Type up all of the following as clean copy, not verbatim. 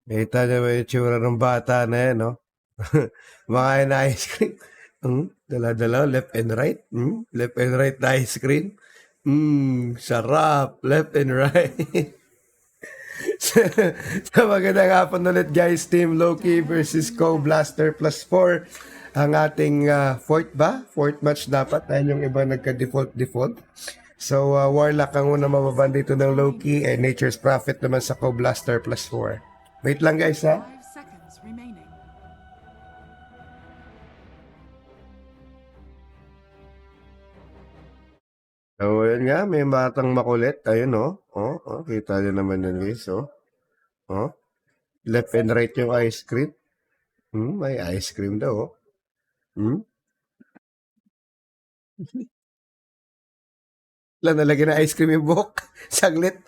Kita niyo ba yung tsura ng bata na yan, no? Makain na ice cream. Dala-dala, left and right. Left and right na ice cream. Sarap. Left and right. So magandang hapon ulit guys. Team Loki versus Co Blaster plus 4. Ang ating fourth ba? Fourth match dapat. Dahil yung iba nagka-default. So Warlock ang una mababan dito ng Loki. And Nature's Prophet naman sa Co Blaster plus 4. Wait lang guys ha. 5 seconds remaining. So, yun nga, may batang makulit. Ayun, oh. Kita nyo naman yun, guys, oh. Left and right yung ice cream. May ice cream daw, oh. Lang nalagyan na ice cream yung buhok. Saglit.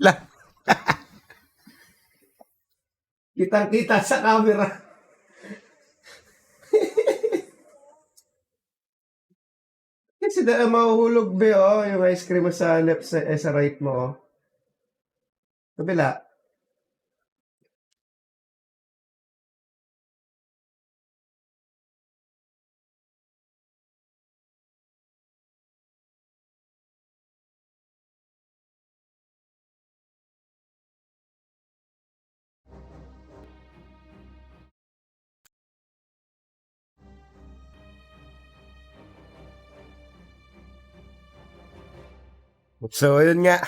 Lang. Kitang-kita sa camera. Kasi dahil mahuhulog ba, oh, yung ice cream mo sa left, sa right mo, oh. Kabila. So, yun nga.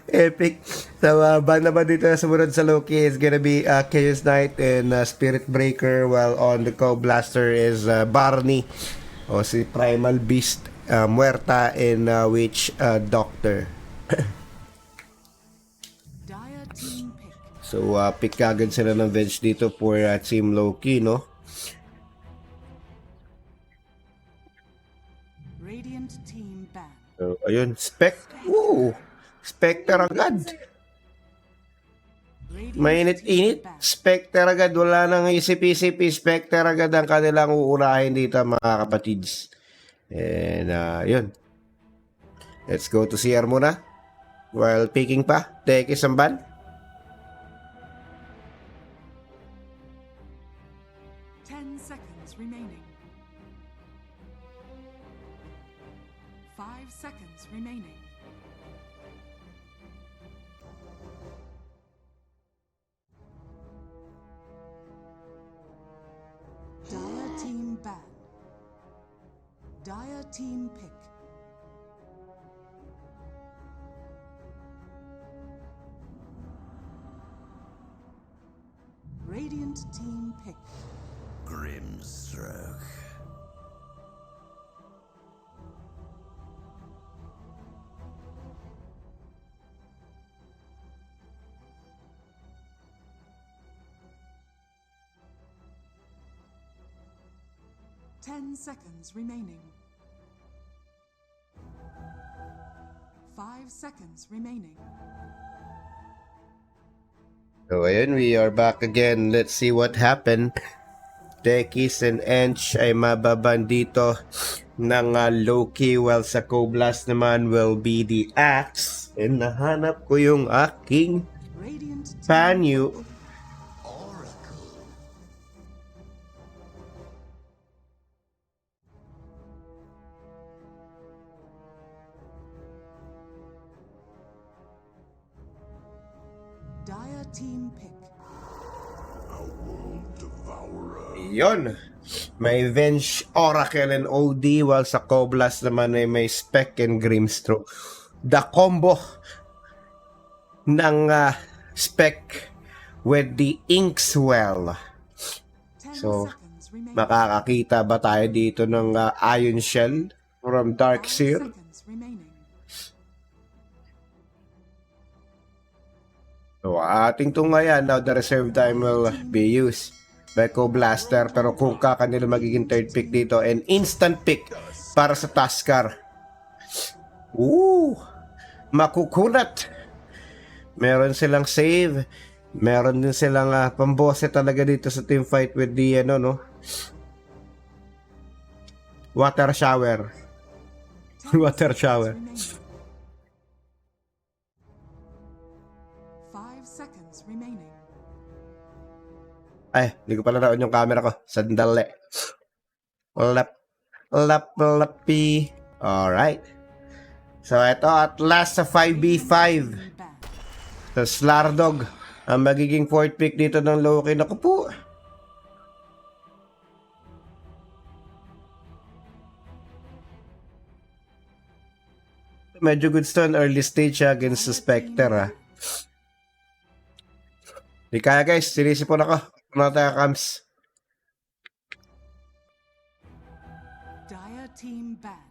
Epic. So, banda ba dito na sumunod sa Loki is gonna be Chaos Knight and Spirit Breaker, while on the Co Blaster is Barney o si Primal Beast, Muerta, and Witch Doctor. Dire team pick. So, pick agad sila ng bench dito for Team Loki, no? Radiant team ban. So, ayun, Spectre agad. Mainit-init. Spectre agad. Wala nang isip-isip. Spectre agad ang kanilang uurahin dito, mga kapatids. And, yun. Let's go to CR muna. While picking pa. Teke Samban. Seconds remaining. 5 seconds remaining. Dire team ban. Dire team pick. Radiant team pick. Grimstroke. Ten seconds remaining. 5 seconds remaining. So, ayun, we are back again. Let's see what happened. Tekis and Ench ay mababan dito ng Loki, while sa Co-Blast naman will be the Axe. And nahanap ko yung aking Radiant team panyo. Dire team pick. Yon. May Venge, Oracle, and OD, while sa Co-Blast naman ay may Spec and Grimstroke. The combo ng Spec with the Inkswell. 10 So, seconds remaining. makakakita ba tayo dito ng Iron Shell from 5 Darkseer? seconds remaining. So, ating tungayan, now the reserve time will be used by Co Blaster, pero kung kakanila magiging third pick dito and instant pick para sa Tuskar. Makukunat. Meron silang save Meron din silang pambose talaga dito sa team fight with the ano, no? Water shower. 10 Water seconds shower. remaining. 5 seconds remaining. Ay, hindi ko pala naon yung camera ko. Sandali. Lapi. Alright. So, ito at last sa 5v5. Team ban. So, Slardog ang magiging fourth pick dito ng Loki. Naku po. Medyo good stone early stage against the Spectre. Di kaya guys, sinisipon ako. Ano tayo, Kams? Dire team ban.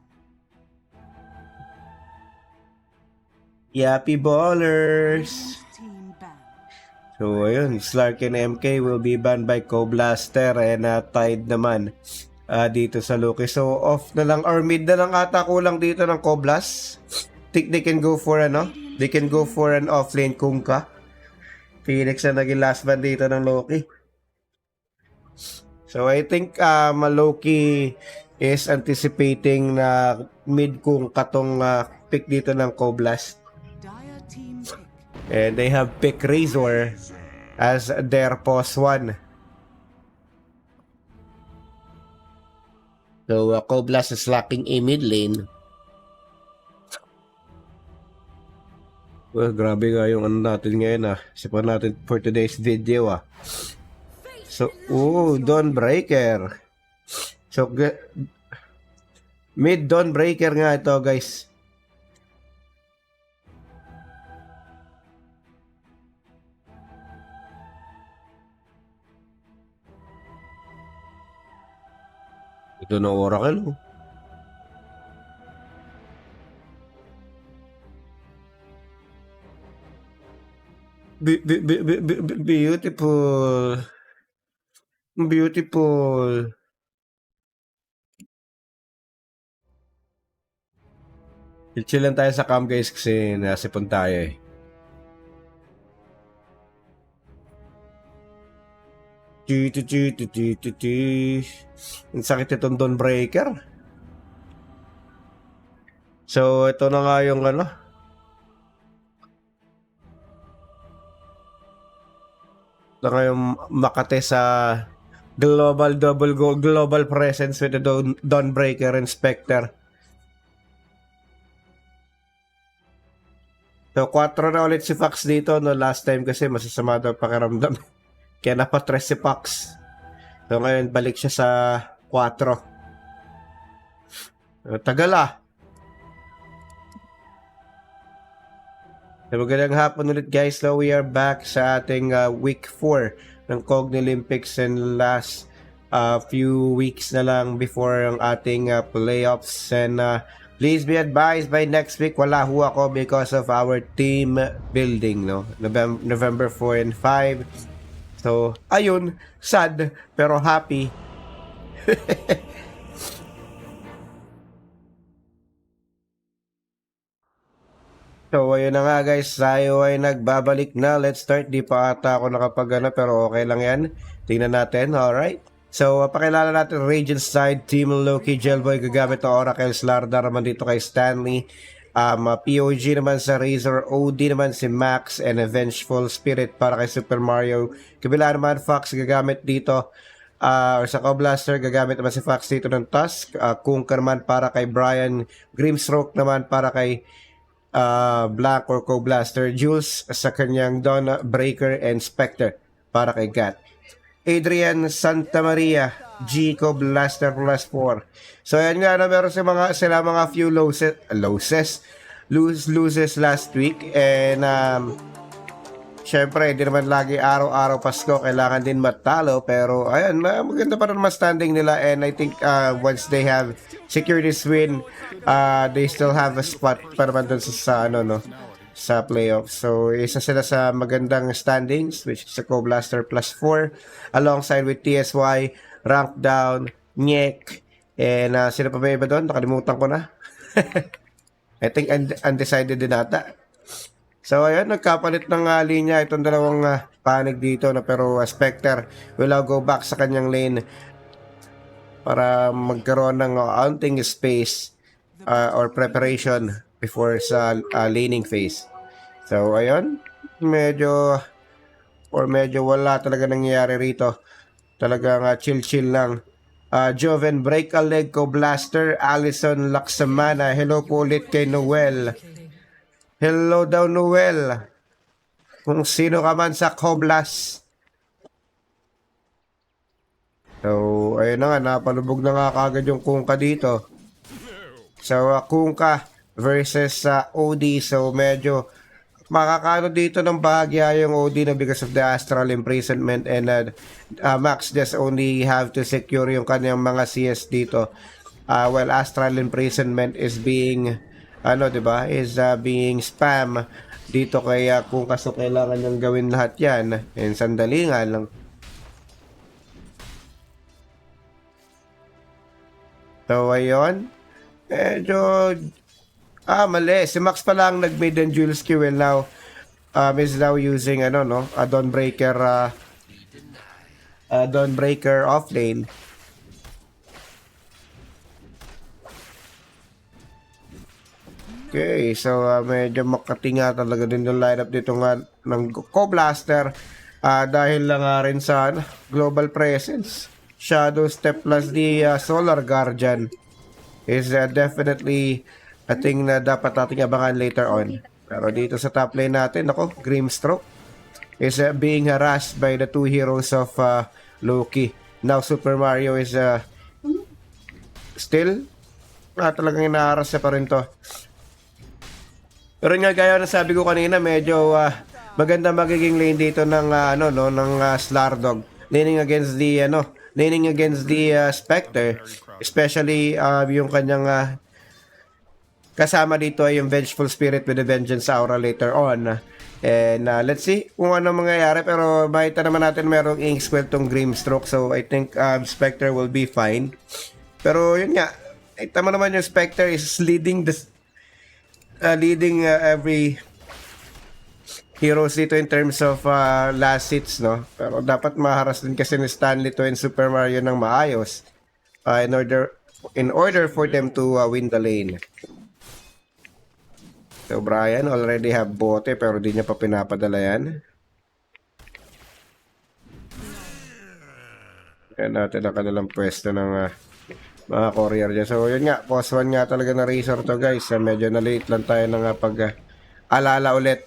Yappy Ballers. Radiant team ban. So, ayun, Slark and MK will be banned by Co-Blaster and Tide naman dito sa Loki. So, off na lang or mid na lang ata kulang dito ng Co-Blast. Think they can go for ano? They can go for an offlane Kunkka. Phoenix na naging last ban dito ng Loki. So, I think Loki is anticipating na mid Kunkka tong pick dito ng Co-Blast. Dire team pick. And they have pick Razor as their pos 1. So, Koblas is lacking a mid lane. Well, grabe nga yung ano natin ngayon Sipan natin for today's video So, Dawnbreaker. So, mid Dawnbreaker nga ito guys. Ito na Oracle. Beautiful. Beautiful. Chill lang tayo sa cam guys kasi nasipon tayo eh. Ang sakit itong Dawnbreaker. So, ito na nga yung ano. Ito nga yung Makate sa global presence with the Dawnbreaker and Spectre. So, 4 na ulit si Fox dito. No, last time kasi masasama daw pakiramdam. Kaya napatres si Fox. So, ngayon balik siya sa 4. Tagal So, magandang hapon ulit guys. So, we are back sa ating week 4 ng Cogni Olympics and last few weeks na lang before ang ating playoffs. And please be advised by next week wala ho ako because of our team building, no? November 4 and 5. So, ayun, sad pero happy. So, ayun na nga guys, tayo ay nagbabalik na. Let's start. Di pa ata ako nakapagana pero okay lang yan. Tingnan natin, alright. So, pakilala natin Radiant side, Team Loki, Gelboy, gagamit ng Oracle, Slardar naman dito kay Stanley. POG naman sa Razor, OD naman si Max, and a Vengeful Spirit para kay Super Mario. Kabila naman Fox gagamit dito or sa Co-Blaster gagamit naman si Fox dito ng Tusk. Kunkka naman para kay Brian, Grimstroke naman para kay Black or Co-Blaster, Jules sa kanyang Dawnbreaker, and Spectre para kay Gat. Adrian Santa Maria, G Co-Blaster plus 4. So yan nga na meron sila mga few loses last week, and syempre hindi naman lagi araw-araw Pasko kailangan din matalo, pero ayan maganda pa naman standing nila, and I think once they have secured this win, they still have a spot pa naman dun sa sa playoffs. So isa sila sa magandang standings, which is sa Co-Blaster plus 4 alongside with TSY, Rank Down, Nyek, and sino pa ba iba doon? Nakalimutan ko na. I think undecided din ata. So ayun, nagkapalit ng linya itong dalawang panig dito na pero Spectre will now go back sa kanyang lane para magkaroon ng counting space or preparation before sa laning phase. So ayun, medyo wala talaga nangyayari rito. Talagang chill lang. Joven break a leg ko Blaster, Allison Laksamana. Hello po ulit kay Noel. Hello daw Noel. Kung sino ka man sa Koblas. So, ayun na nga, napalubog na nga kagad yung Kunkka dito. So, Kunkka versus OD. So, medyo makakano dito ng bahagya yung OD na because of the astral imprisonment and Max just only have to secure yung kanyang mga CS dito. While astral imprisonment is being is being spam dito kaya kung kaso kailangan niyang gawin lahat yan and sandali nga lang. So ayun, medyo mali, si Max pa lang nag-mid and dual skill now is now using a Dawnbreaker off lane. Okay, so medyo makatinga talaga din yung lineup dito nga ng Co-Blaster dahil lang rin sa global presence. Shadow Step plus the Solar Guardian is definitely a thing na dapat nating abangan later on. Pero dito sa top lane natin, Grimstroke is being harassed by the two heroes of Loki. Now Super Mario is still talagang inaharas pa rin to. Pero nga gaya na sabi ko kanina, medyo maganda magiging lane dito ng Slardog leaning against the Spectre, especially yung kanyang kasama dito ay yung Vengeful Spirit with the Vengeance Aura later on. And let's see kung ano mangyayari, pero makita naman natin merong Inkswell tong Grimstroke, so I think Spectre will be fine. Pero yun nga, tama naman yung Spectre is leading every heroes dito in terms of last hits, no? Pero dapat maharas din kasi ni Stanley to in Super Mario ng maayos in order for them to win the lane. So Brian already have bote pero di niya pa pinapadala yan. Yan natin ang kanilang pwesto ng mga courier dyan. So yun nga, boss 1 nga talaga na Razor to guys. Medyo na-late lang tayo ng pag-alala ulit.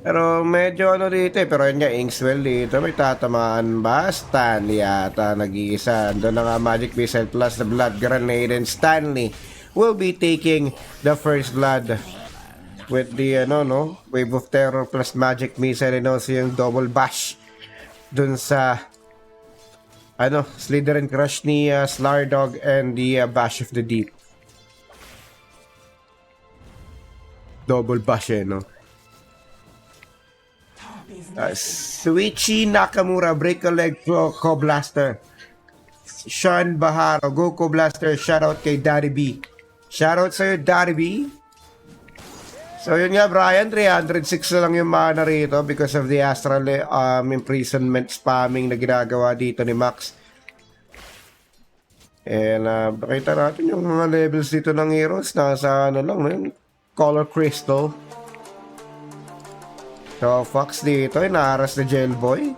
Pero medyo dito pero yun nga, Inkswell dito. May tatamaan ba? Stanley yata nag-iisa. Doon na nga Magic Missile plus the Blood Grenade, and Stanley will be taking the first blood with the Wave of Terror plus Magic Missile and also yung double bash dun sa Slither and Crush ni Slardog and the Bash of the Deep. Double bash no? Suichi Nakamura, break a leg, Co-Blaster. Sean Baharo, go Co-Blaster, shoutout kay Daddy B. Shoutout sa'yo, Daddy B. So yun nga Brian, 306 na lang yung mana rito because of the astral imprisonment spamming na ginagawa dito ni Max. And pakita natin yung mga levels dito ng heroes. Nasa yung color crystal. So Fox dito, inaharas na Jailboy.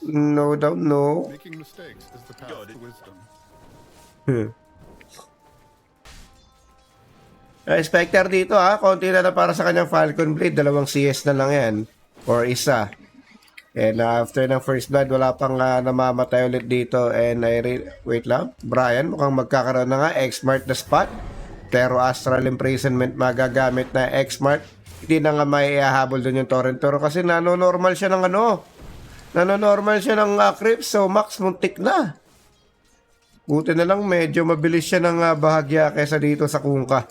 No doubt, no. Making mistakes is the path to wisdom. Spectre dito konti na para sa kanyang Falcon Blade, 2 CS na lang yan or isa. And after ng first blood wala pang namamatay ulit dito. And wait lang, Brian mukhang magkakaroon na nga X-Mart na spot, pero Astral Imprisonment magagamit na X-Mart. Hindi na nga may ihahabol dun yung Torrent, pero kasi nanonormal siya ng creeps, so Max muntik na. Buti na lang medyo mabilis siya ng bahagya kaysa dito sa Kunkka.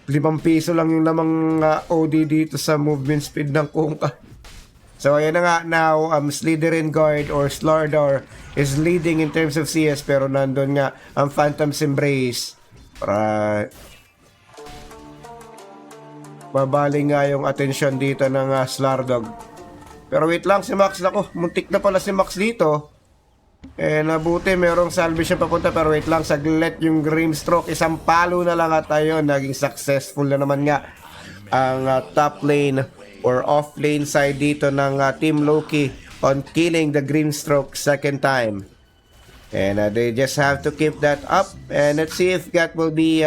5 piso lang yung lamang OD dito sa movement speed ng Kunkka. So ayan na nga, now Slytherin Guard or Slardor is leading in terms of CS, pero nandun nga ang Phantom's Embrace para Babaling nga yung atensyon dito ng Slardog. Pero wait lang si Max. Nako, muntik na pala si Max dito. Nabuti merong salvage siya papunta. Pero wait lang, saglit yung Grimstroke. Isang palo na lang at ayun, naging successful na naman nga ang top lane or off lane side dito ng Team Loki on killing the Grimstroke second time. And they just have to keep that up. And let's see if that will be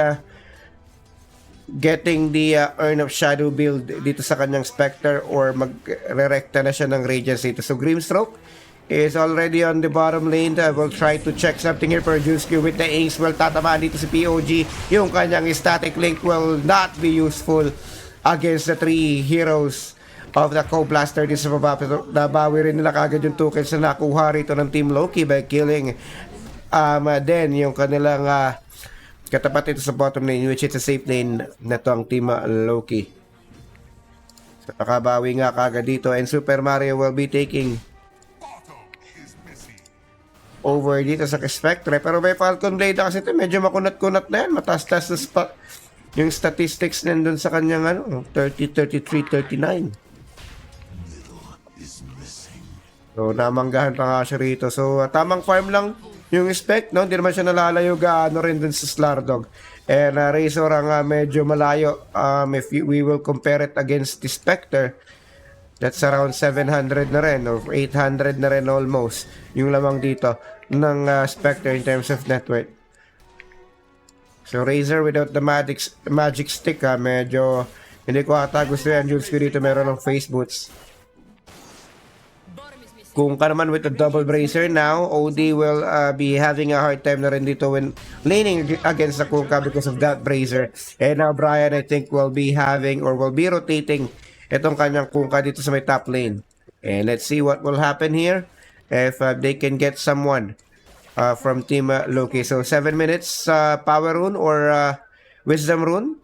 getting the Urn of Shadow build dito sa kanyang Spectre or magre-recta na siya ng Radiance dito. So Grimstroke is already on the bottom lane. We'll try to check something here for Julescu with the Ace. Well, tatamaan dito si POG. Yung kanyang static link will not be useful against the three heroes of the Co-Blaster dito sa baba. Pero nabawi rin nila kagad yung tokens na nakuha rito ng Team Loki by killing then yung kanilang katapat ito sa bottom lane, which is a safe lane na to ang Team Loki. So, nakabawi nga kagad dito and Super Mario will be taking over dito sa Spectre. Pero may Falcon Blade na kasi ito, medyo makunat-kunat na yan. Matas-tas na yung statistics nandun sa kanyang 30, 33, 39. So namanggahan pa nga siya rito. So tamang farm lang yung Spec, no? Hindi naman siya nalalayo gaano rin dun sa Slardog. And Razor ang medyo malayo. If we will compare it against the Spectre, that's around 700 na rin or 800 na rin almost yung lamang dito ng Spectre in terms of net worth. So Razor without the magic stick medyo hindi ko ata gusto yan. Julescu dito meron ng face boots. Kung ka naman with a double bracer now, OD will be having a hard time na rin dito when laning against the Kunkka because of that bracer. And now Brian I think will be having or will be rotating itong kanyang Kunkka dito sa may top lane. And let's see what will happen here if they can get someone from Team Loki. So 7 minutes power rune or wisdom rune.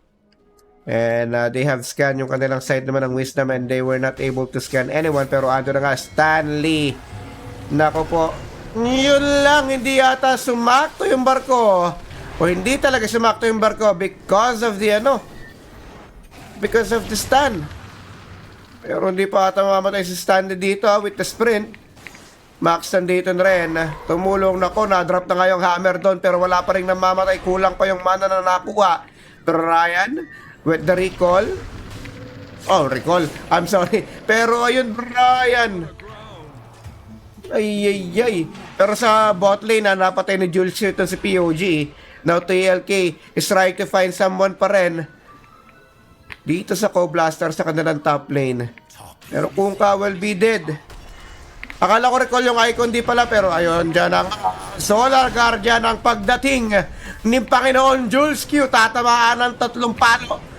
And they have scanned yung kanilang side naman ng wisdom and they were not able to scan anyone. Pero ando na nga, Stanley. Nako po. Yun lang, hindi yata sumakto yung barko. O hindi talaga sumakto yung barko because of the because of the stun. Pero hindi pa ata mamamatay si Stanley dito with the sprint. Max nandito na rin. Tumulong na ko, na-drop na nga yung hammer doon pero wala pa rin namamatay. Kulang pa yung mana na nakuha. Ryan with the recall. Oh, recall. I'm sorry. Pero ayun, Brian. Ay. Pero sa bot lane napatay ni Julescu ito si POG. Now TLK is trying to find someone pa rin dito sa Co-Blaster sa kanilang top lane. Pero Kunkka will be dead. Akala ko recall yung icon, di pala. Pero ayun, dyan ang Solar Guardian ang pagdating ni Panginoon Julescu. Tatamaan ng 3 palo.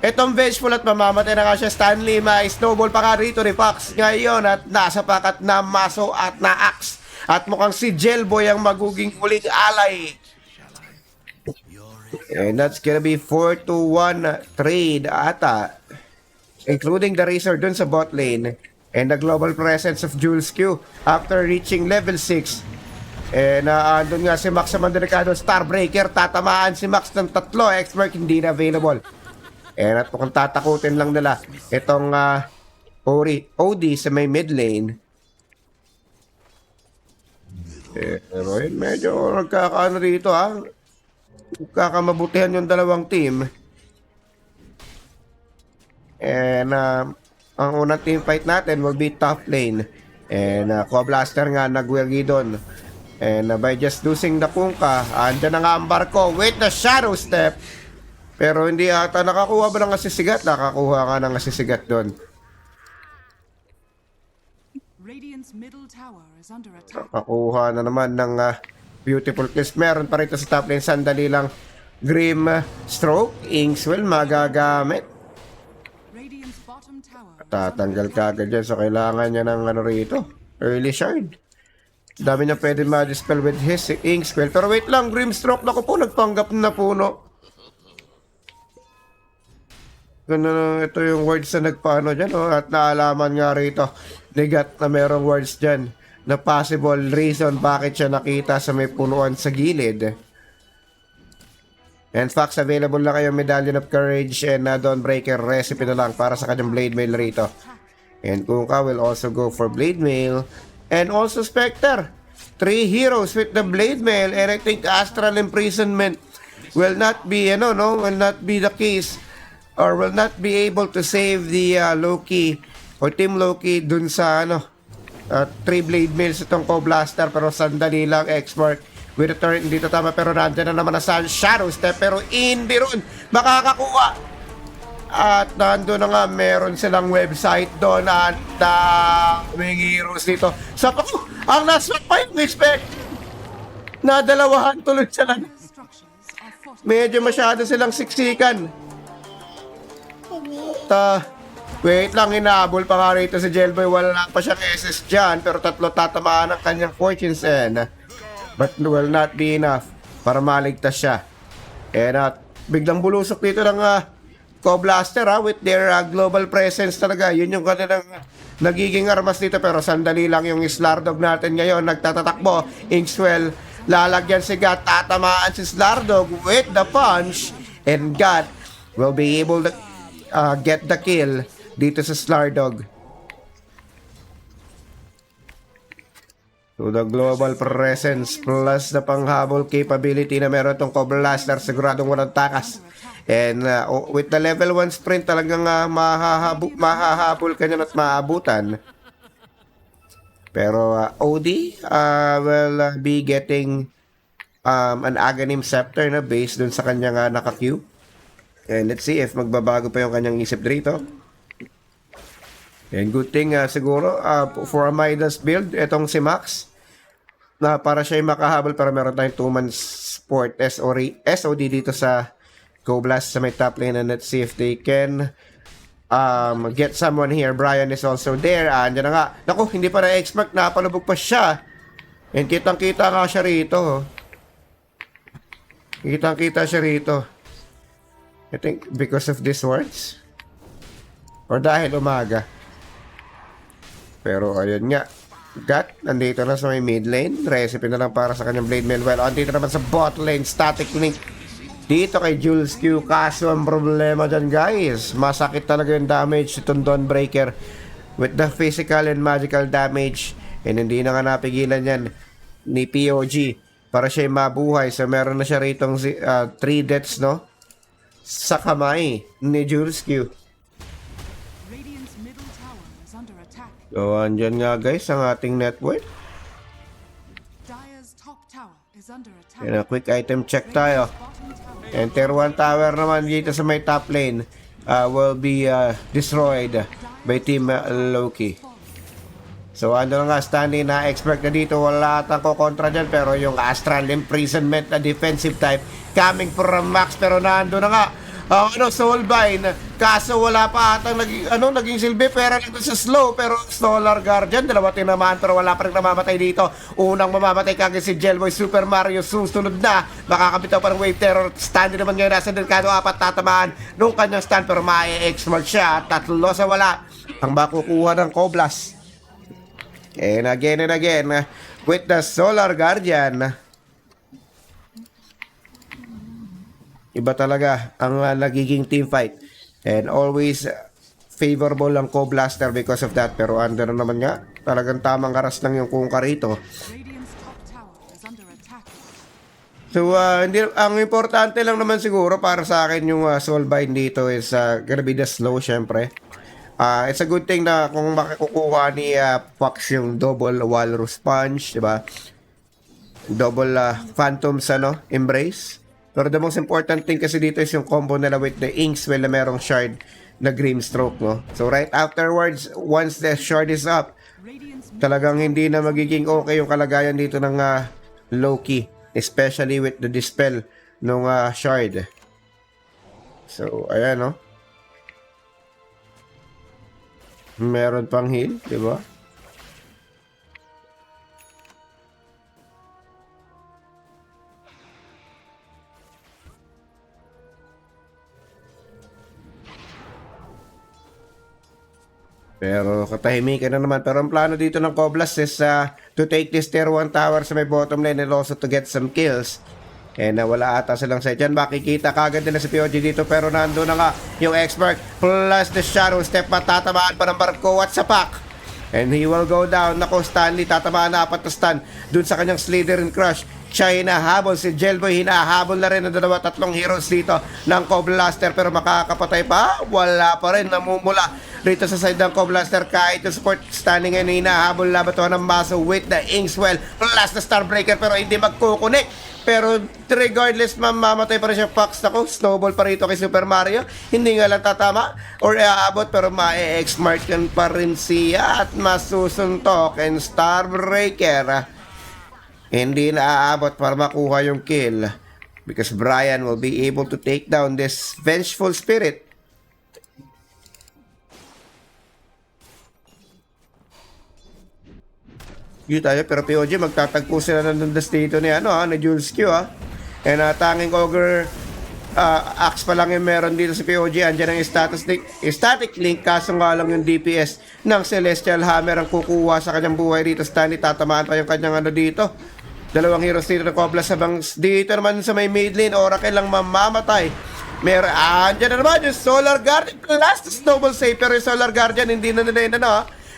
Itong vengeful at mamamatay na nga siya. Stanley, may snowball pa nga rito ni Fox ngayon at nasa pakat na maso at na-axe. At mukhang si Gelboy ang maguging huling alay. And that's gonna be 4-1 trade ata. Including the Razor dun sa bot lane. And the global presence of Julescu after reaching level 6. And andun nga si Max sa Mandaricado, Starbreaker. Tatamaan si Max ng 3. Expert hindi na available. And at mukhang tatakutin lang nila itong OD sa may mid lane. Pero yun, medyo nagkakaano dito nagkakamabutihan yung dalawang team. And ang unang team fight natin will be top lane. And Co-Blaster nga nagwagi doon. And by just losing the Kunkka, andyan na nga ang barko with the Shadow Step. Pero hindi ata nakakuha ba ng asisigat? Nakakuha ka ng asisigat doon. Radiant's middle tower is under attack. Nakakuha na naman ng beautiful kiss. Meron pa rito sa top lane. Sandali lang. Grim Stroke. Inkswell magagamit. Radiant's bottom tower. Tatanggal ka agad dyan. So kailangan niya ng rito. Early shard. Dami niya pwede ma-dispel with his Inkswell. Pero wait lang. Grim Stroke. Naku po. Nagpanggap na puno. Ito yung words na nagpaano dyan, at naalaman nga rito ni Gat na merong words dyan na possible reason bakit siya nakita sa may punuan sa gilid. And Fox, available na kayo Medallion of Courage and Dawnbreaker recipe na lang para sa kanyang Blade Mail rito. And Kunkka will also go for Blade Mail. And also Spectre. 3 heroes with the Blade Mail. And I think Astral Imprisonment will not be, will not be the case. Or will not be able to save the Loki or Team Loki dun sa 3 Blade Mails itong Co-Blaster. Pero sandali lang, X-Mark. With the turret, hindi to tama, pero nandyan na naman na sa Shadow Step, pero hindi ron makakakuha. At nandun na nga, meron silang website doon at may heroes dito. Sa pako, ang last one pa yung expect. Nadalawahan tuloy sila. Structures are fortified. Medyo masyado silang siksikan. Wait lang, hinabol pa nga rito si Jelboy. Wala pa siyang SS dyan, pero 3 tatamaan ang kanyang Fortune's End. But will not be enough para maligtas siya. And biglang bulusok dito ng Co-Blaster with their global presence talaga. Yun yung kanilang nagiging armas dito. Pero sandali lang yung Slardog natin ngayon. Nagtatatakbo. Inkswell. Lalagyan si Gat. Tatamaan si Slardog with the punch. And Gat will be able to get the kill dito sa Slardog. So the global presence plus the panghabol capability na meron itong Co-Blaster, siguradong walang takas. And with the level 1 sprint, talagang mahahabol ka niyan at maabutan. Pero OD will be getting an Aghanim Scepter na based dun sa kanyang naka-queue. And let's see if magbabago pa yung kanyang isip dito. And good thing siguro for a Midas build, itong si Max, na para siya makahabol, pero meron tayong 2-man support SOD dito sa Co-Blast sa may top lane. And let's see if they can get someone here. Brian is also there. Andyan na nga. Naku, hindi pa na-expect. Napalubog pa siya. And kitang-kita nga siya rito. Kitang-kita siya rito. I think because of these words. Or dahil umaga. Pero ayun nga. Gat, nandito na sa may mid lane. Recipe na lang para sa kanyang Blade Mail. Well, andito naman sa bot lane. Static link dito kay Jules Q. Kaso ang problema dyan, guys, masakit talaga yung damage itong Dawnbreaker with the physical and magical damage. And hindi na nga napigilan yan ni POG para siya mabuhay. So meron na siya ritong 3 deaths, no? Sa kamay ni Jules Q. Radiant's middle tower is under attack. So andyan nga, guys, ang ating network. Dire's top tower is under attack. And a quick item check tayo. Bottom tower And tier 1 tower naman dito sa may top lane will be destroyed by Team Loki. So ano nga, Stanley, na-expect na dito, wala atang kontra dyan, pero yung Astral Imprisonment na defensive type coming from Max, pero nando na nga Soulbind, kaso wala pa atang naging silbi, pero nandun sa slow, pero Solar Guardian, dalawa tinamaan, pero wala pa rin namamatay dito. Unang mamamatay kagad si Jelboy. Super Mario susunod na, makakabitaw pa ng Wave Terror. Stanley naman ngayon nasa delikado, 4 tatamaan nung kanyang stand, pero ma-X-mark siya, 3 sa wala ang makukuha ng Co-Blast. And again with the Solar Guardian, iba talaga ang nagiging team fight. And always favorable ang Co-Blaster because of that. Pero under naman nga, talagang tamang karas lang yung Kunkka rito. Radiant's top tower is under attack. So, ang importante lang naman siguro para sa akin yung Soulbind dito is gonna be the slow, syempre. It's a good thing na kung makikukuha ni Fox yung double Walrus Punch, diba? Double Phantom's Embrace. Pero the most important thing kasi dito is yung combo nila with the Inkswell na merong shard na Grimstroke, no? So right afterwards, once the shard is up, Radiant's talagang hindi na magiging okay yung kalagayan dito ng Loki, especially with the dispel ng shard. So ayan, no? Meron pang heal, di ba? Pero katahimikan na naman. Pero ang plano dito ng Co-Blast is to take this tier 1 tower sa may bottom lane and also to get some kills. Wala ata silang set yan. Makikita kagad nila si POG dito pero nandun na nga yung expert plus the shadow step. Matatamaan pa ng barko at sapak. And he will go down. Nako, Stanley, tatamaan na 4 na stun dun sa kanyang Slither and Crush. Siya hinahabol, si Jelboy hinahabol na rin ng 2-3 heroes dito ng Coblaster pero makakapatay pa, wala pa rin, namumula rito sa side ng Coblaster kahit yung support standing ngayon hinahabol laban ng Maso with the Inkswell plus the Starbreaker pero hindi magkukunik. Pero regardless, mamamatay pa rin siya. Fox, ako, snowball pa rito kay Super Mario. Hindi nga lang tatama or aabot pero ma-X-mark pa rin siya at masusuntok and Starbreaker. Hindi na aabot para makuha yung kill because Brian will be able to take down this vengeful spirit. Yun tayo, pero POG magtatagpo sila ng dito ni ni Jules Q and tanging Ogre axe pa lang yung meron dito sa POG. Andyan ang static link kaso nga lang yung DPS ng Celestial Hammer ang kukuha sa kanyang buhay dito. Stanley, tatamaan pa yung kanyang dito. Dalawang heroes dito na Coblas habang dito naman sa may mid lane, Oracle lang mamamatay. Andyan na naman yung Solar Guardian last snowball save pero yung Solar Guardian hindi na nila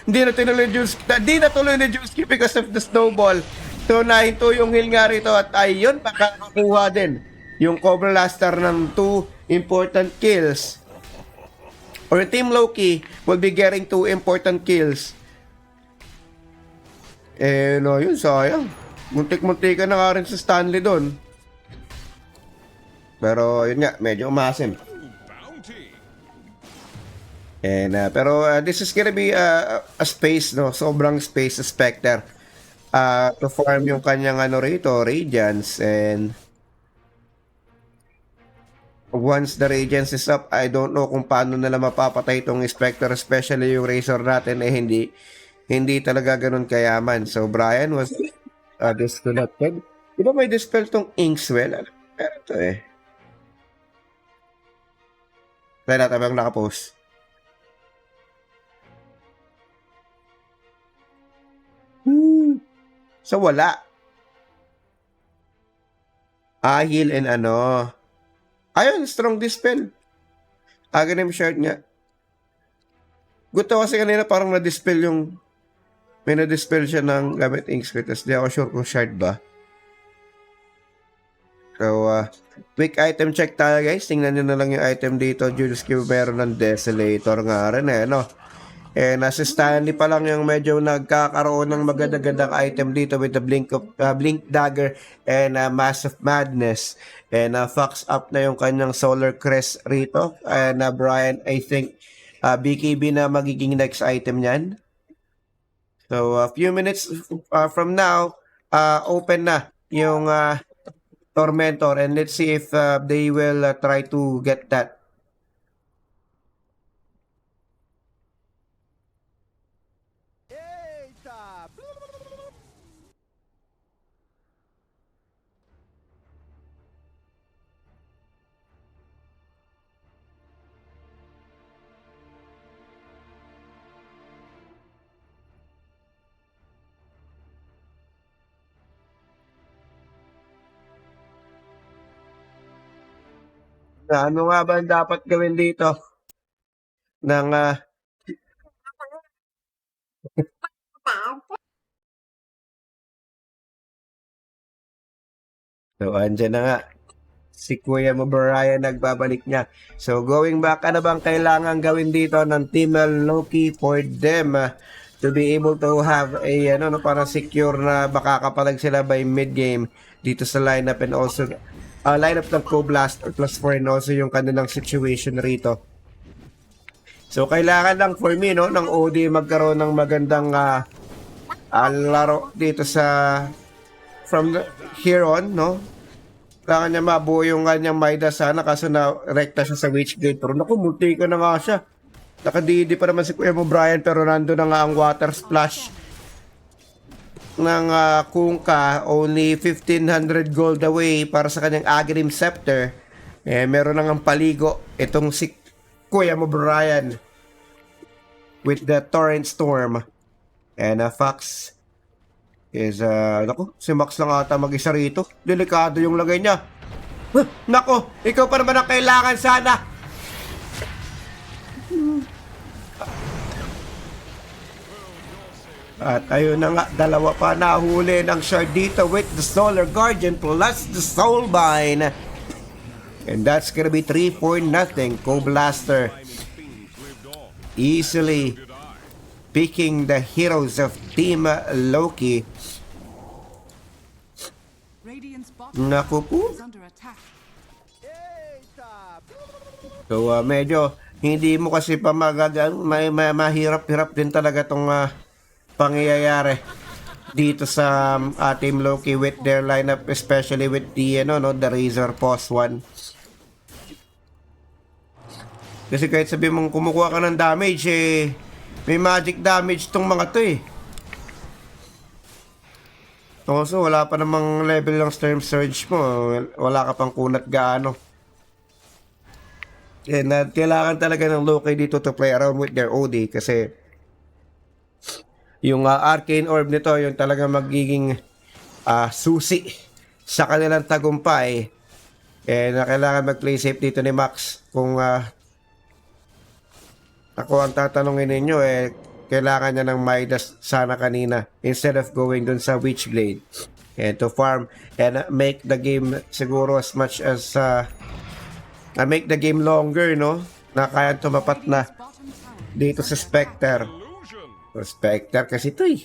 hindi na tuloy ni Juice because of the snowball. So nahinto yung heal nga rito at ayun, makakakuha din yung Coblaster ng 2 important kills. Or Team Loki will be getting 2 important kills. Yun, sayang. Muntik-muntikan na nga rin sa Stanley doon. Pero yun nga, medyo umasim. Pero this is gonna be a space, no? Sobrang space sa Spectre. To farm yung kanyang rito, Radiance. And once the Radiance is up, I don't know kung paano nila mapapatay itong Spectre, especially yung Razor natin hindi talaga ganun kayaman. So Brian was disconnected. Di ba may dispel tong Inkswell? Pero ito Tayo natin bang nakapost. So wala. Heal and ayun, strong dispel. Aghanim shard nga. Gusto kasi kanina parang na-dispel yung may na-dispel siya ng gamit Inkswell. Tapos di ako sure kung shard ba. So, quick item check tayo guys. Tingnan nyo na lang yung item dito. Jules Q meron ng Desolator nga rin nasa Stanley pa lang yung medyo nagkakaroon ng maganda-gandang item dito with the Blink Dagger and Massive Madness. And Fox up na yung kanyang Solar Crest rito. And Brian, I think BKB na magiging next item niyan. So, a few minutes from now, open na yung Tormentor and let's see if they will try to get that. Ano nga ba ang dapat gawin dito? So, andyan na nga. Si Kuya mo Brian nagbabalik niya. So, going back, ano bang kailangan gawin dito ng Team Loki for them to be able to have a, para secure na makakapalag sila by mid-game dito sa lineup and also lineup ng Co-Blast or +4 and also yung kanilang situation rito. So, kailangan lang for me, ng OD magkaroon ng magandang laro dito sa from here on, kailangan niya mabuo yung kanyang Maida sana kaso na rekta siya sa Witchblade. Pero naku, multi ka na nga siya. Nakadidi pa naman si Kuya mo Brian pero nando na nga ang water splash ng Kunkka. Only 1,500 gold away para sa kanyang Aghanim Scepter. Meron nang ang paligo itong si Kuya mo Brian with the Torrent Storm. And Fox is, naku, si Max lang ata mag-isa rito. Delikado yung lagay niya. Huh, naku, ikaw pa naman ang kailangan sana. At ayun na nga, dalawa pa nahuli ng shard dito with the Solar Guardian plus the Soulbind. And that's gonna be 3-4-0. Co-Blaster easily picking the heroes of Team Loki. Radiant's bottom Naku po. is under attack. So medyo hindi mo kasi pa mahirap-hirap din talaga tong pangyayari dito sa Team Loki with their lineup, especially with the the Razor Post 1. Kasi kahit sabi mong kumukuha ka ng damage, may magic damage tong mga to eh. Also, wala pa namang level ng Storm Surge mo. Wala ka pang kunat gaano. And kailangan talaga ng Loki dito to play around with their OD kasi yung Arcane Orb nito, yung talaga magiging susi sa kanilang tagumpay. Na kailangan mag-play safe dito ni Max. Kung ako ang tatanungin ninyo, kailangan niya ng Midas sana kanina instead of going dun sa Witchblade. And to farm and make the game siguro as much as make the game longer, no? Na kaya tumapat na dito sa Spectre. So, Spectre kasi ito eh.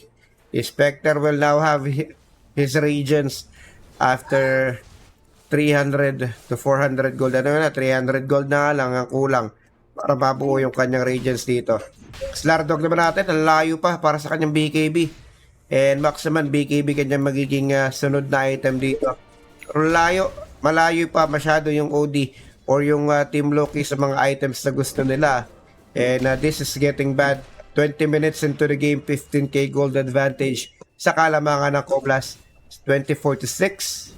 Spectre will now have his regions after 300 to 400 gold. Ano na, 300 gold na lang ang kulang para mabuo yung kanyang regions dito. Slardog naman natin, ang layo pa para sa kanyang BKB. And Max naman, BKB kanyang magiging sunod na item dito. Pero malayo pa masyado yung OD or yung Team Loki sa mga items na gusto nila. And this is getting bad. 20 minutes into the game, 15k gold advantage sa kalamangan ng Coblas. 24-6.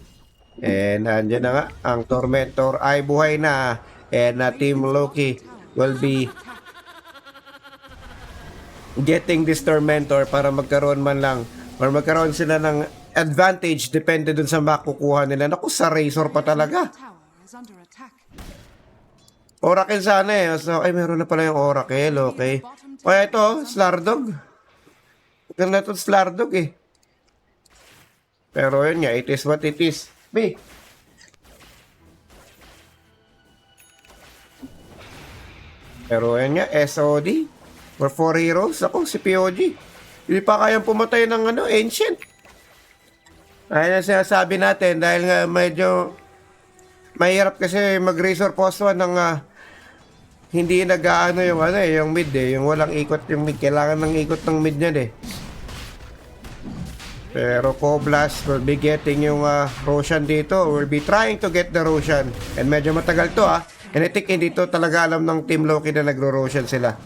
And andyan na nga, ang Tormentor ay buhay na. And Team Loki will be getting this Tormentor para magkaroon man lang or magkaroon sila ng advantage depende dun sa makukuha nila. Naku, sa Razor pa talaga. Tower is under attack. Oracle sana eh. So, ay, meron na pala yung Oracle. Okay. O, ito, Slardog. Ganda itong Slardog eh. Pero yun nga, it is what it is. B. Pero yun nga, SOD. For 4 heroes. Ako, si POG. Hindi pa kayang pumatay ng Ancient. Ayun ang sinasabi natin dahil nga medyo mahirap kasi mag-Razor Post 1 ng hindi nag-aano yung mid eh. Yung walang ikot yung mid. Kailangan ng ikot ng mid niyan eh. Pero Coblas will be getting yung Roshan dito. Will be trying to get the Roshan. And medyo matagal to And I think hindi to talaga alam ng Team Loki na nagro-Roshan sila.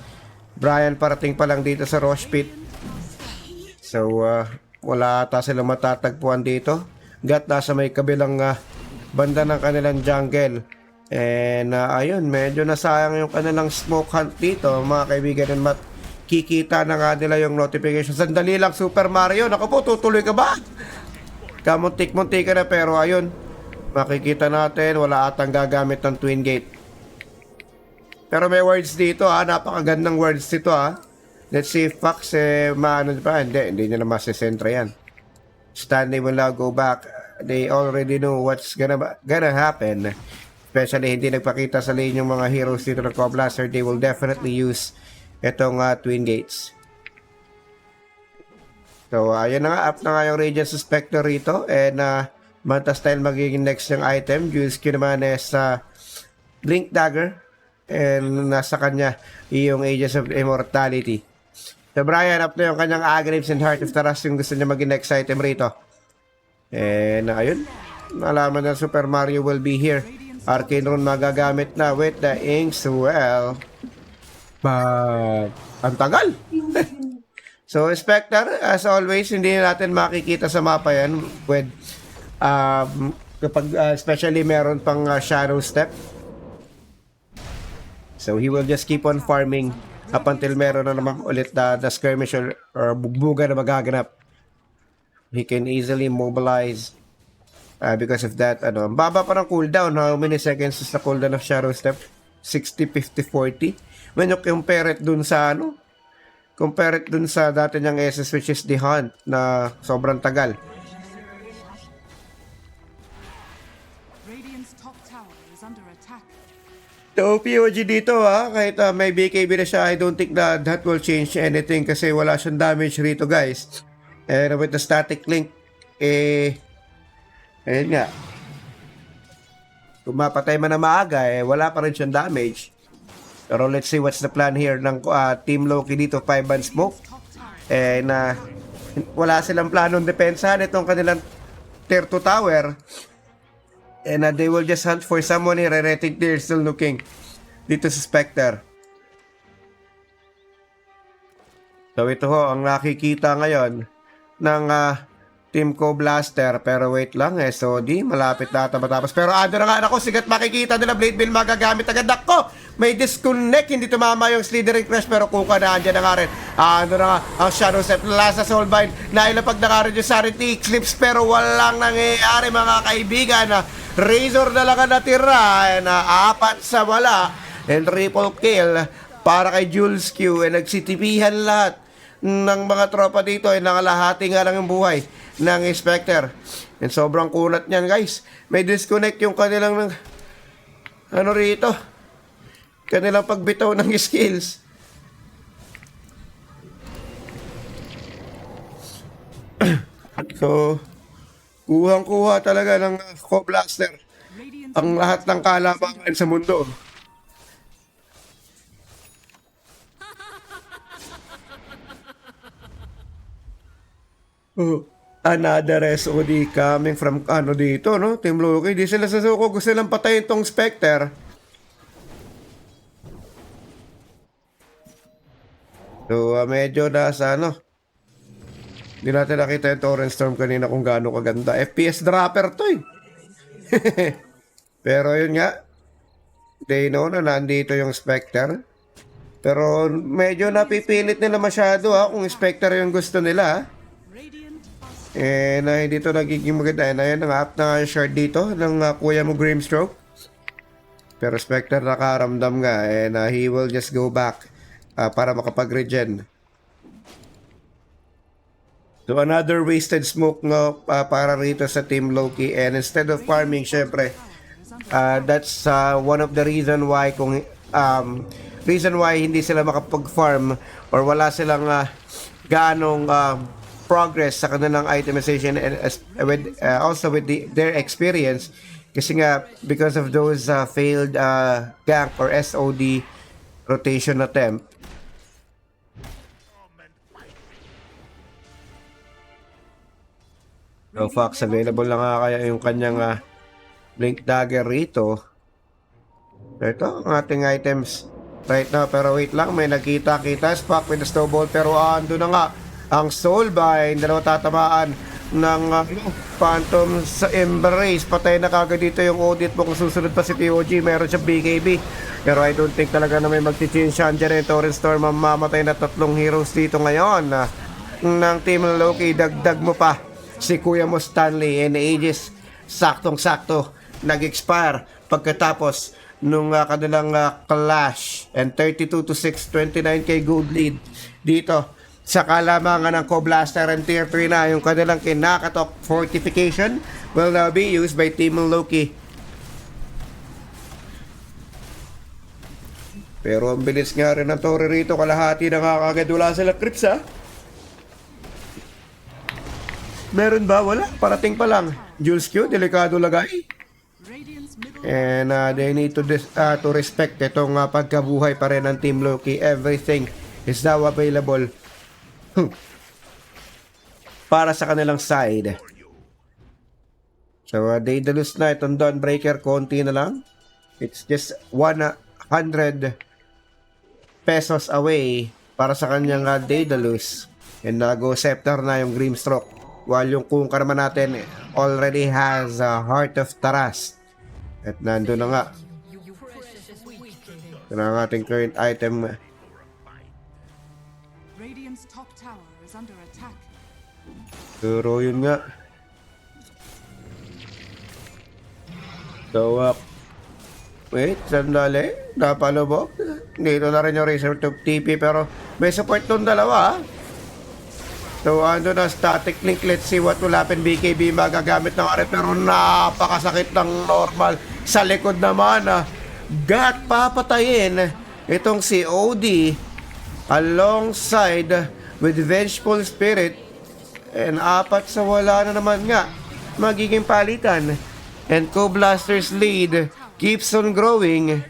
Brian parating pa lang dito sa Rosh Pit. So, wala ata silang matatagpuan dito. Gat nasa may kabilang banda ng kanilang jungle. And ayun, medyo nasayang yung kanilang smoke hunt dito, mga kaibigan. And kikita na nga nila yung notification. Sandali lang, Super Mario. Naku po, tutuloy ka ba? Kamuntik-muntik ka na, pero ayun, makikita natin, wala atang gagamit ng Twin Gate. Pero may words dito napakagandang words dito Let's see if Fox maano pa. Hindi niya na masisentra yan. Stanley will now go back. They already know what's gonna happen. Especially hindi nagpakita sa lane yung mga heroes dito ng Coblaster. They will definitely use itong Twin Gates. So ayun na nga, up na nga yung Radiant Spectre rito. And Manta Style magiging next yung item. Juice Q naman is Blink Dagger. And nasa kanya yung Aegis of Immortality. So Brian, up na yung kanyang Agrips and Heart of Taras yung gusto niya maging next item rito. And ayun, nalaman na Super Mario will be here. Arcane Rune magagamit na with the inks. Well, but ang tagal. So Spectre, as always, hindi natin makikita sa mapa yan with kapag especially meron pang Shadow Step. So he will just keep on farming up until meron na naman ulit the skirmish or bugbuga na magaganap. he can easily mobilize because of that. Ano, ang baba pa ng cooldown. How many seconds is the cooldown of Shadow Step? 60, 50, 40. When you compare it dun sa ano, compare it dun sa dati niyang SS which is the Hunt na sobrang tagal. Radiant's top tower is under attack. So, POG dito kahit may BKB na siya, I don't think that will change anything kasi wala siyang damage rito guys. And with the static link, ayun nga. Kung mapatay man na maaga, wala pa rin siyang damage. Pero let's see what's the plan here ng Team Loki dito, 5-man smoke. And wala silang planong depensahan itong kanilang tier 2 tower. And they will just hunt for someone here. I think they're still looking dito sa Spectre. So ito ho, ang nakikita ngayon ng Team Co Blaster. Pero wait lang, SOD, malapit na ata matapos. Pero ando na nga ako, sigat makikita nila Blade Bill magagamit agad ako. May disconnect, hindi tumama yung Slithering Crash, pero kuka na, andyan na nga rin. Ando na nga, ang Shadow Step, last sa Soulbind, nailapag na nga rin yung Sanity Eclipse, pero walang nangyayari mga kaibigan. Razor na lang ang natira, apat sa wala, and triple kill para kay Jules Q, nagsitipihan lahat ng mga tropa dito, nakalahati nga lang yung buhay ng Spectre. And sobrang kunat niyan guys, may disconnect yung kanilang rito, kanilang pagbitaw ng skills. So kuhang-kuha talaga ng Co Blaster ang lahat ng kalamangan sa mundo. Another SOD coming from dito, no? Team Loki, di sila sasuko, gusto silang patayin tong Spectre. So, medyo nasa hindi natin nakita yung Torrent Storm kanina kung gaano kaganda. FPS dropper to Pero yun nga, they know na nandito yung Spectre. Pero medyo napipilit nila masyado kung Spectre yung gusto nila. Hindi to nagiging maganda. Ayun, nang-up na nga yung shard dito ng kuya mo Grimstroke. Pero Spectre nakaramdam nga he will just go back para makapag-regen. So another wasted smoke para rito sa Team Loki, and instead of farming syempre that's one of the reason why hindi sila makapag-farm or wala silang gaanong progress sa kanilang itemization, and also with their experience kasi nga because of those failed gank or SOD rotation attempt. So Fox, available na nga kaya yung kanyang Blink Dagger rito. So ito ang ating items right now, pero wait lang, may nagkita-kita Spock with the snowball, pero ando na nga ang Soulbind, dalawa tatamaan ng Phantom sa Embrace. Patay na kagad dito yung audit mo. Kung susunod pa si POG, meron siyang BKB, pero I don't think talaga na may magti-change siya. Andyan yung Torrent Storm, mamamatay na 3 heroes dito ngayon ng Team Loki. Dagdag mo pa si kuya mo Stanley, and Aegis saktong-sakto nag-expire pagkatapos nung kanilang clash, and 32-6, 29k gold lead dito sa kalamangan ng Co Blaster, and tier 3 na yung kanilang kinakatok. Fortification will now be used by Team Loki. Pero ang bilis nga rin ng Torre rito, kalahati na nga kagad, wala silang creeps Meron ba? Wala. Parating pa lang. Jules Q, delikado lagay. And they need to respect itong pagkabuhay pa rin ng Team Loki. Everything is now available para sa kanilang side. So Daedalus na itong Dawnbreaker, konti na lang. It's just 100 pesos away para sa kanyang Daedalus. And Go Scepter na yung Grimstroke. While yung Kunkar naman natin already has a Heart of Taras. At nandun na nga. Ito na ang ating current item. Radiant's top tower is under attack. Pero yun nga. So, wait, sandali. Napalubog. Dito na rin yung Razor Tooth TP pero may support tong dalawa. So, ando na static link. Let's see what will happen. BKB magagamit ng arit pero napakasakit ng normal. Sa likod naman, Gat papatayin itong si OD alongside with Vengeful Spirit. And 4 sa wala na naman nga magiging palitan. And Co-Blaster's lead keeps on growing.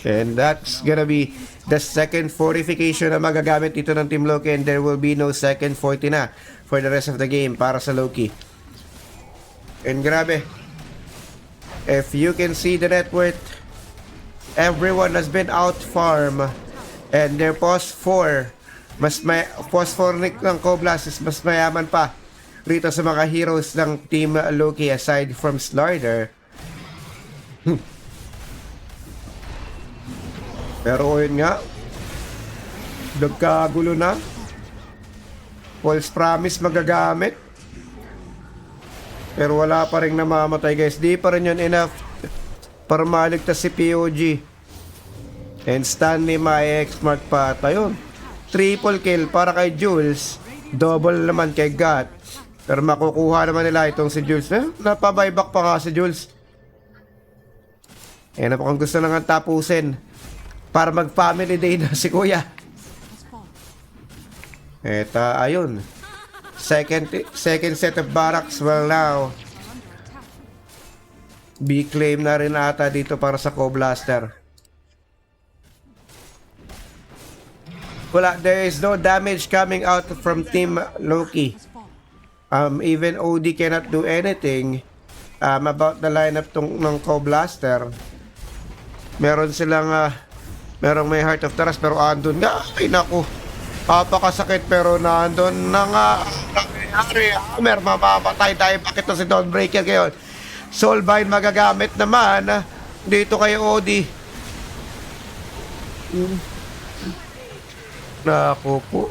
And that's gonna be the second fortification na magagamit dito ng Team Loki, and there will be no second forty na for the rest of the game para sa Loki. And grabe, if you can see the net worth, everyone has been out farm, and their post 4 post 4 ng Co-Blast mas mayaman pa rito sa mga heroes ng Team Loki aside from Slardar. Pero yun nga, nagkagulo na. False promise magagamit. Pero wala pa rin namamatay guys. Di pa rin yun enough para maligtas si POG. And Stanley ma-exmark pa. Tayon. Triple kill para kay Jules. Double naman kay Gat. Pero makukuha naman nila itong si Jules. Napabuyback pa nga si Jules. Eh, napakang gusto nang tapusin para mag-family day na si Kuya. Eto, ayun. Second set of barracks will now be claim na rin ata dito para sa Co-Blaster. Wala, there is no damage coming out from Team Loki. Even OD cannot do anything about the lineup ng Co-Blaster. Meron silang merong may Heart of Taras pero andun nga. Ay naku, papakasakit pero nandun na nga nangyari. Mamamatay tayo. Bakit na si Dawnbreaker ngayon? Soulbind magagamit naman dito kay OD. Naku po.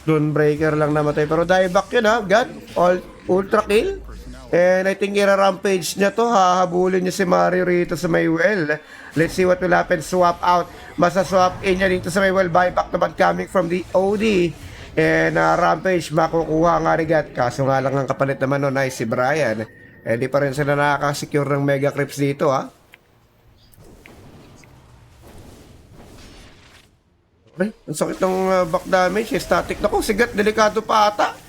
Dawnbreaker lang namatay. Pero dieback yun God. Ultra kill. And I think ira-rampage niya to. Hahabulin niya si Mario rito sa may well. Let's see what will happen. Swap out. Masaswap in niya dito sa may well. Buyback naman coming from the OD. And rampage makukuha nga rigat. Kaso nga lang ang kapalit naman nun ay si Brian. Eh di pa rin sila nakaka-secure ng mega creeps dito Ay, ang sakit ng back damage. Static na ko. Sigat, delikado pa ata.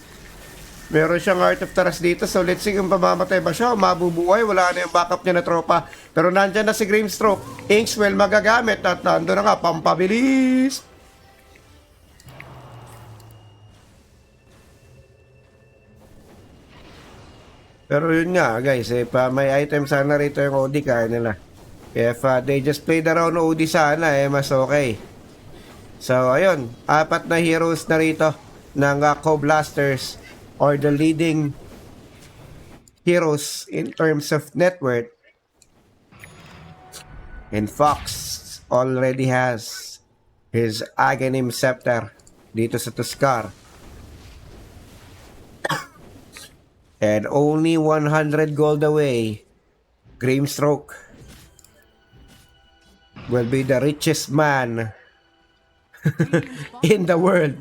Meron siyang Heart of Taras dito. So let's see kung pamamatay ba siya o mabubuhay. Wala na yung backup niya na tropa. Pero nandyan na si Grimstroke. Inkswell magagamit. At nandun na nga, pampabilis. Pero yun nga guys, if may item sana rito yung OD, kaya nila. If they just played around OD sana, mas okay. So ayun, 4 na heroes na rito ng Co-Blasters or the leading heroes in terms of net worth. And Fox already has his Aghanim Scepter dito sa Tuskar. And only 100 gold away, Grimstroke will be the richest man in the world.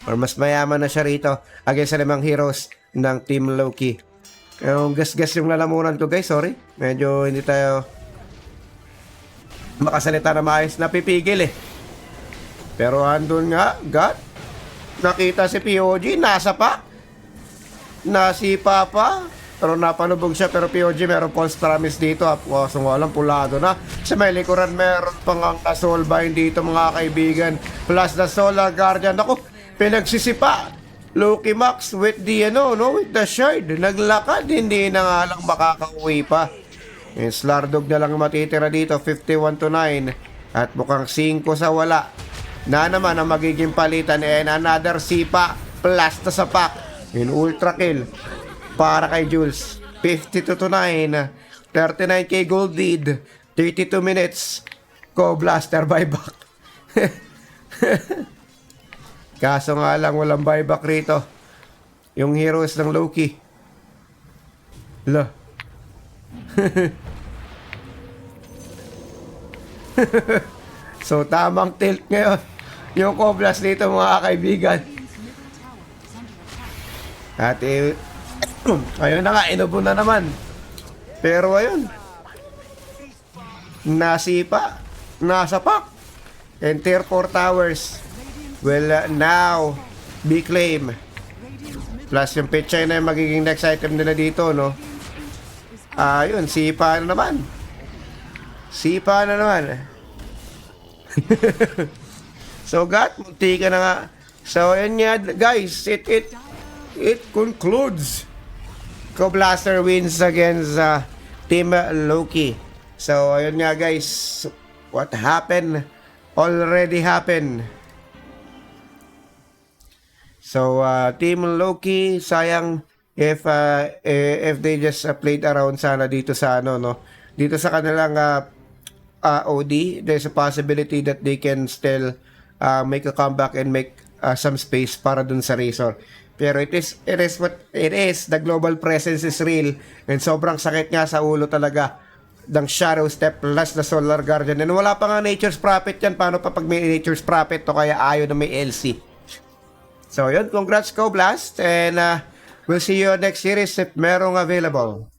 Or mas mayaman na siya rito against sa 5 heroes ng Team Loki. Yung gas-gas yung lalamunan ko guys, sorry. Medyo hindi tayo makasalita na maayos, napipigil Pero andun nga, God. Nakita si POG, nasa pa. Nasipa pa. Pero napalubog siya, pero POG meron false promise dito. So walang pulado na. Sa may likuran meron pang ang Soulbind dito mga kaibigan. Plus the Solar Guardian. Ako, pinagsisipa. Loki Max with the with the shard. Naglakad, hindi na nga lang makakauwi pa. Yung Slardog na lang matitira dito, 51-9. At mukhang 5 sa wala. Na naman ang magiging palitan and another sipa. Plus na sa pack. Yung ultra kill para kay Jules. 52-9. 39k gold lead. 32 minutes. Co-Blaster buyback. Kaso nga lang, walang buyback rito. Yung heroes ng Loki. Lo. So, tamang tilt ngayon. Yung Koblas dito, mga kaibigan. At ayun na nga, inubo na naman. Pero ayun, nasipa, nasapak. And tier 4 towers will now be claimed. Plus yung Pechay na yung magiging next item nila dito, no? Ayun, sipa na naman. Sipa na naman. So, munti ka na nga. So, ayun nga, guys, it concludes. Co-Blaster wins against Team Loki. So, ayun nga, guys, what happened already happened. So, Team Loki, sayang if they just played around sana dito sa ano, no? Dito sa kanilang OD, there's a possibility that they can still make a comeback and make some space para dun sa Razor. Pero it is what it is. The global presence is real, and sobrang sakit nga sa ulo talaga ng Shadow Step plus the Solar Guardian. And wala pa nga Nature's Prophet yan. Paano pa pag may Nature's Prophet o kaya ayaw na may LC? So yun, congrats, Ko Blast, and we'll see you next series if merong available.